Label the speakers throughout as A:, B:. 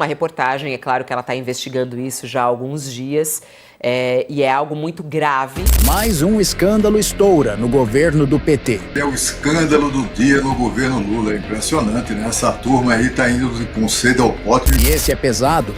A: Uma reportagem, é claro que ela está investigando isso já há alguns dias, e é algo muito grave.
B: Mais um escândalo estoura no governo do PT.
C: É o escândalo do dia no governo Lula, é impressionante, né? Essa turma aí tá indo com sede ao pote.
B: E esse é pesado?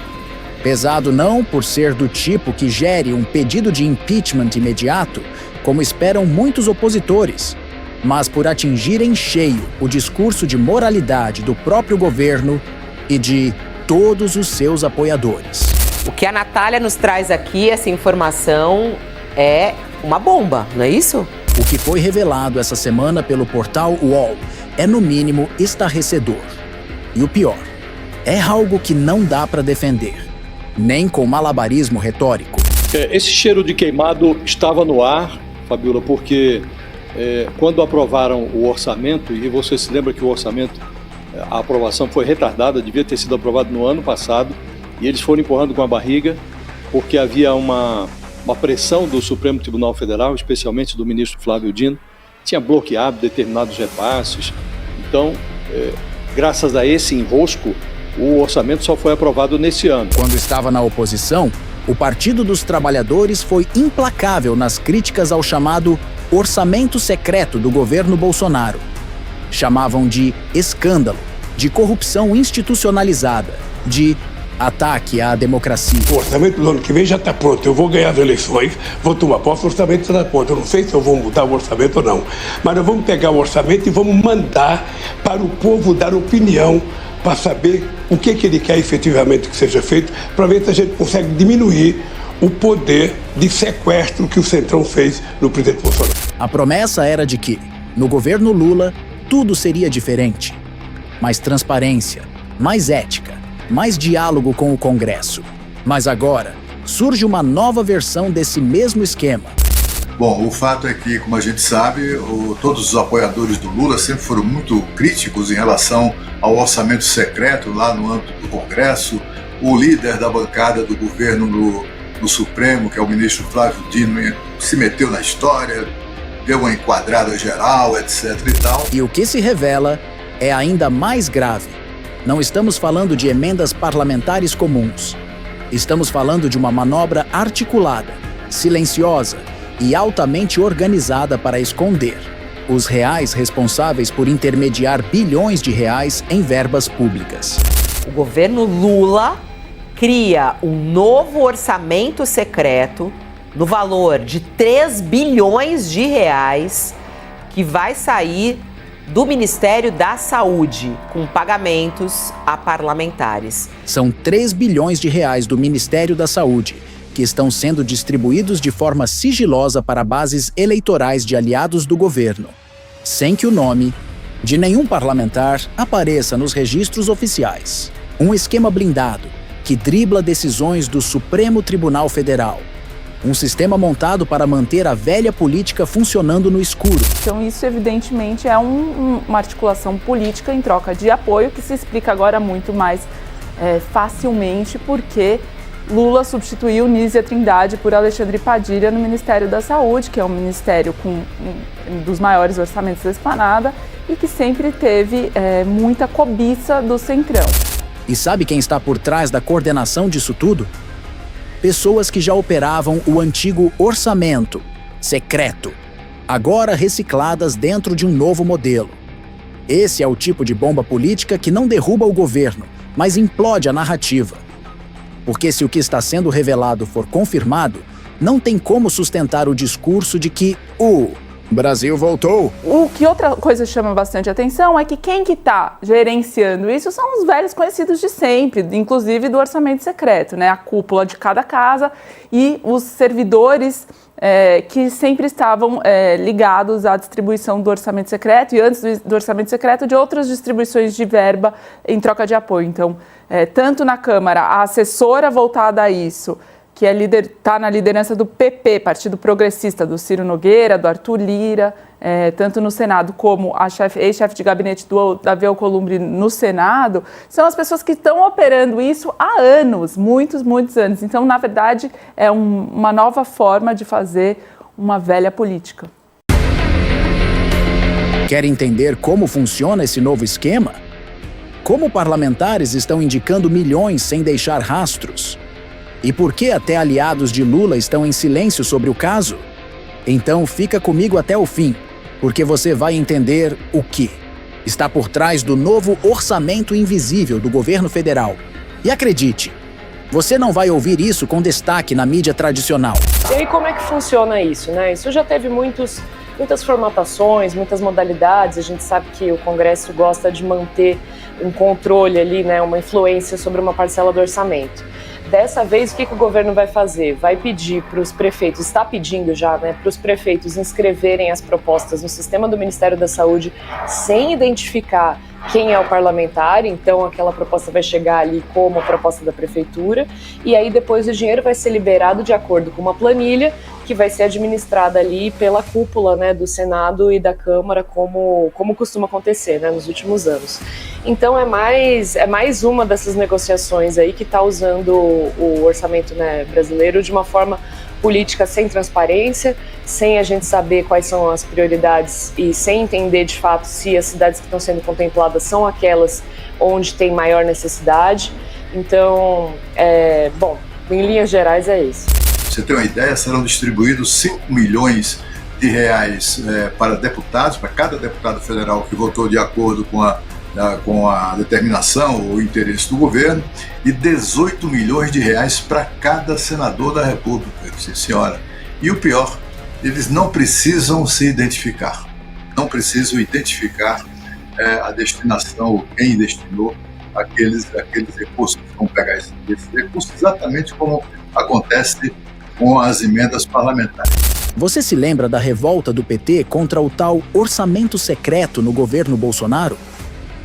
B: Pesado não por ser do tipo que gere um pedido de impeachment imediato, como esperam muitos opositores, mas por atingir em cheio o discurso de moralidade do próprio governo e de todos os seus apoiadores.
A: O que a Natália nos traz aqui, essa informação, é uma bomba, não é isso?
B: O que foi revelado essa semana pelo portal UOL é, no mínimo, estarrecedor. E o pior, é algo que não dá para defender, nem com malabarismo retórico.
D: Esse cheiro de queimado estava no ar, Fabiola, porque quando aprovaram o orçamento, e você se lembra que o orçamento, a aprovação foi retardada, devia ter sido aprovado no ano passado, e eles foram empurrando com a barriga, porque havia uma pressão do Supremo Tribunal Federal, especialmente do ministro Flávio Dino, tinha bloqueado determinados repasses. Então, graças a esse enrosco, o orçamento só foi aprovado nesse ano.
B: Quando estava na oposição, o Partido dos Trabalhadores foi implacável nas críticas ao chamado orçamento secreto do governo Bolsonaro. Chamavam de escândalo, de corrupção institucionalizada, de ataque à democracia.
E: O orçamento do ano que vem já está pronto. Eu vou ganhar as eleições, vou tomar posse, o orçamento está pronto. Eu não sei se eu vou mudar o orçamento ou não. Mas nós vamos pegar o orçamento e vamos mandar para o povo dar opinião para saber o que ele quer efetivamente que seja feito, para ver se a gente consegue diminuir o poder de sequestro que o Centrão fez no presidente Bolsonaro.
B: A promessa era de que, no governo Lula, tudo seria diferente. Mais transparência, mais ética, mais diálogo com o Congresso. Mas agora, surge uma nova versão desse mesmo esquema.
C: Bom, o fato é que, como a gente sabe, todos os apoiadores do Lula sempre foram muito críticos em relação ao orçamento secreto lá no âmbito do Congresso. O líder da bancada do governo no Supremo, que é o ministro Flávio Dino, se meteu na história, deu uma enquadrada geral, etc. e tal.
B: E o que se revela é ainda mais grave. Não estamos falando de emendas parlamentares comuns. Estamos falando de uma manobra articulada, silenciosa e altamente organizada para esconder os reais responsáveis por intermediar bilhões de reais em verbas públicas.
A: O governo Lula cria um novo orçamento secreto no valor de 3 bilhões de reais que vai sair do Ministério da Saúde, com pagamentos a parlamentares.
B: São 3 bilhões de reais do Ministério da Saúde, que estão sendo distribuídos de forma sigilosa para bases eleitorais de aliados do governo, sem que o nome de nenhum parlamentar apareça nos registros oficiais. Um esquema blindado que dribla decisões do Supremo Tribunal Federal. Um sistema montado para manter a velha política funcionando no escuro.
F: Então isso, evidentemente, é uma articulação política em troca de apoio, que se explica agora muito mais facilmente porque Lula substituiu Nízia Trindade por Alexandre Padilha no Ministério da Saúde, que é um ministério com um dos maiores orçamentos da esplanada e que sempre teve muita cobiça do Centrão.
B: E sabe quem está por trás da coordenação disso tudo? Pessoas que já operavam o antigo orçamento secreto, agora recicladas dentro de um novo modelo. Esse é o tipo de bomba política que não derruba o governo, mas implode a narrativa. Porque se o que está sendo revelado for confirmado, não tem como sustentar o discurso de que o Brasil voltou.
F: O que outra coisa chama bastante atenção é que quem que está gerenciando isso são os velhos conhecidos de sempre, inclusive do orçamento secreto, né? A cúpula de cada casa e os servidores que sempre estavam ligados à distribuição do orçamento secreto e antes do orçamento secreto de outras distribuições de verba em troca de apoio. Então, tanto na Câmara, a assessora voltada a isso, que está na liderança do PP, Partido Progressista, do Ciro Nogueira, do Arthur Lira, tanto no Senado como a ex-chefe de gabinete do Davi Alcolumbre no Senado, são as pessoas que estão operando isso há anos, muitos anos. Então, na verdade, é uma nova forma de fazer uma velha política.
B: Quer entender como funciona esse novo esquema? Como parlamentares estão indicando milhões sem deixar rastros? E por que até aliados de Lula estão em silêncio sobre o caso? Então fica comigo até o fim, porque você vai entender o que está por trás do novo orçamento invisível do governo federal. E acredite, você não vai ouvir isso com destaque na mídia tradicional.
G: E aí como é que funciona isso, né? Isso já teve muitas formatações, muitas modalidades. A gente sabe que o Congresso gosta de manter um controle ali, né, uma influência sobre uma parcela do orçamento. Dessa vez, o que o governo vai fazer? Vai pedir para os prefeitos, está pedindo já, né, para os prefeitos inscreverem as propostas no sistema do Ministério da Saúde sem identificar quem é o parlamentar. Então aquela proposta vai chegar ali como proposta da prefeitura, e aí depois o dinheiro vai ser liberado de acordo com uma planilha que vai ser administrada ali pela cúpula, né, do Senado e da Câmara, como costuma acontecer, né, nos últimos anos. Então é mais uma dessas negociações aí que está usando o orçamento, né, brasileiro de uma forma política sem transparência, sem a gente saber quais são as prioridades e sem entender de fato se as cidades que estão sendo contempladas são aquelas onde tem maior necessidade. Então, bom, em linhas gerais é isso.
C: Pra você ter uma ideia, serão distribuídos 5 milhões de reais para deputados, para cada deputado federal que votou de acordo com a determinação ou interesse do governo, e 18 milhões de reais para cada senador da República, sim senhora. E o pior, eles não precisam se identificar, não precisam identificar a destinação, quem destinou aqueles recursos. Vão pegar esses recursos exatamente como acontece com as emendas parlamentares.
B: Você se lembra da revolta do PT contra o tal orçamento secreto no governo Bolsonaro?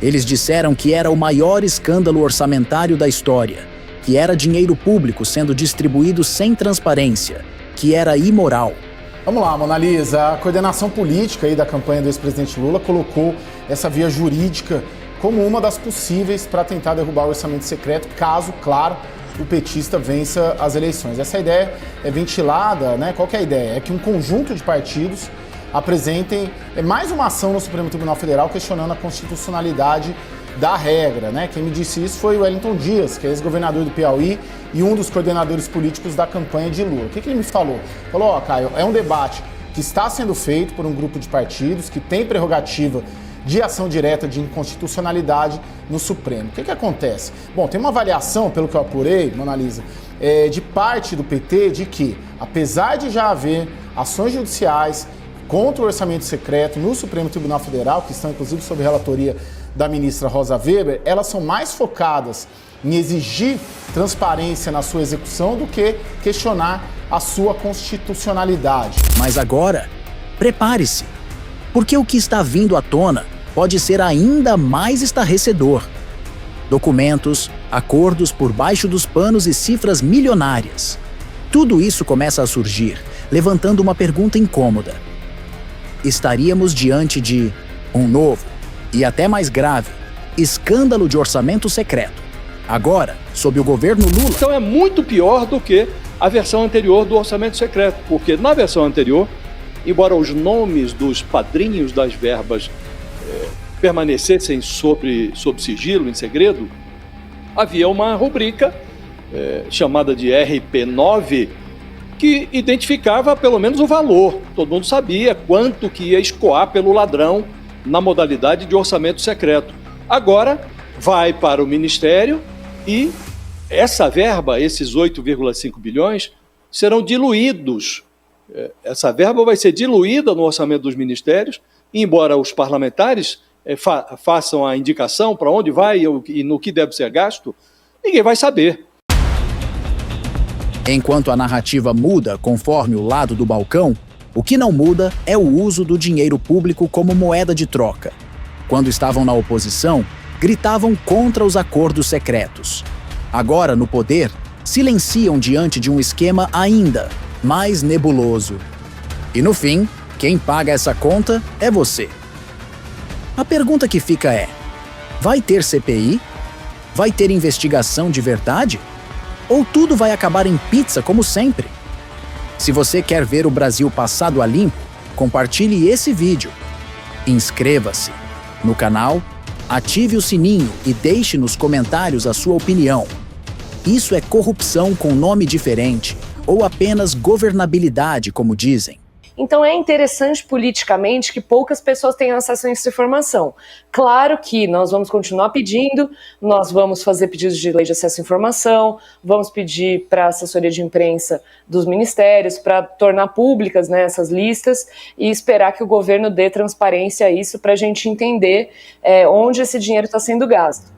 B: Eles disseram que era o maior escândalo orçamentário da história, que era dinheiro público sendo distribuído sem transparência, que era imoral.
H: Vamos lá, Mona Lisa. A coordenação política aí da campanha do ex-presidente Lula colocou essa via jurídica como uma das possíveis para tentar derrubar o orçamento secreto, caso, claro, o petista vença as eleições. Essa ideia é ventilada, né? Qual que é a ideia? É que um conjunto de partidos apresentem mais uma ação no Supremo Tribunal Federal questionando a constitucionalidade da regra, né? Quem me disse isso foi o Wellington Dias, que é ex-governador do Piauí e um dos coordenadores políticos da campanha de Lula. O que ele me falou? Falou, Caio, é um debate que está sendo feito por um grupo de partidos que tem prerrogativa de ação direta de inconstitucionalidade no Supremo. O que acontece? Bom, tem uma avaliação, pelo que eu apurei, Mona Lisa, de parte do PT de que, apesar de já haver ações judiciais contra o orçamento secreto no Supremo Tribunal Federal, que estão inclusive sob relatoria da ministra Rosa Weber, elas são mais focadas em exigir transparência na sua execução do que questionar a sua constitucionalidade.
B: Mas agora, prepare-se, porque o que está vindo à tona pode ser ainda mais estarrecedor. Documentos, acordos por baixo dos panos e cifras milionárias. Tudo isso começa a surgir, levantando uma pergunta incômoda. Estaríamos diante de um novo, e até mais grave, escândalo de orçamento secreto. Agora, sob o governo Lula.
D: Então é muito pior do que a versão anterior do orçamento secreto, porque na versão anterior, embora os nomes dos padrinhos das verbas permanecessem sob sigilo, em segredo, havia uma rubrica chamada de RP9, que identificava pelo menos o valor. Todo mundo sabia quanto que ia escoar pelo ladrão na modalidade de orçamento secreto. Agora vai para o Ministério e essa verba, esses 8,5 bilhões, serão diluídos. Essa verba vai ser diluída no orçamento dos ministérios, embora os parlamentares façam a indicação para onde vai e no que deve ser gasto, ninguém vai saber.
B: Enquanto a narrativa muda conforme o lado do balcão, o que não muda é o uso do dinheiro público como moeda de troca. Quando estavam na oposição, gritavam contra os acordos secretos. Agora, no poder, silenciam diante de um esquema ainda mais nebuloso. E no fim, quem paga essa conta é você. A pergunta que fica é: vai ter CPI? Vai ter investigação de verdade? Ou tudo vai acabar em pizza como sempre? Se você quer ver o Brasil passado a limpo, compartilhe esse vídeo. Inscreva-se no canal Ative o sininho e deixe nos comentários a sua opinião. Isso é corrupção com nome diferente ou apenas governabilidade, como dizem?
G: Então é interessante politicamente que poucas pessoas tenham acesso a essa informação. Claro que nós vamos continuar pedindo, nós vamos fazer pedidos de lei de acesso à informação, vamos pedir para a assessoria de imprensa dos ministérios para tornar públicas, né, essas listas e esperar que o governo dê transparência a isso para a gente entender onde esse dinheiro está sendo gasto.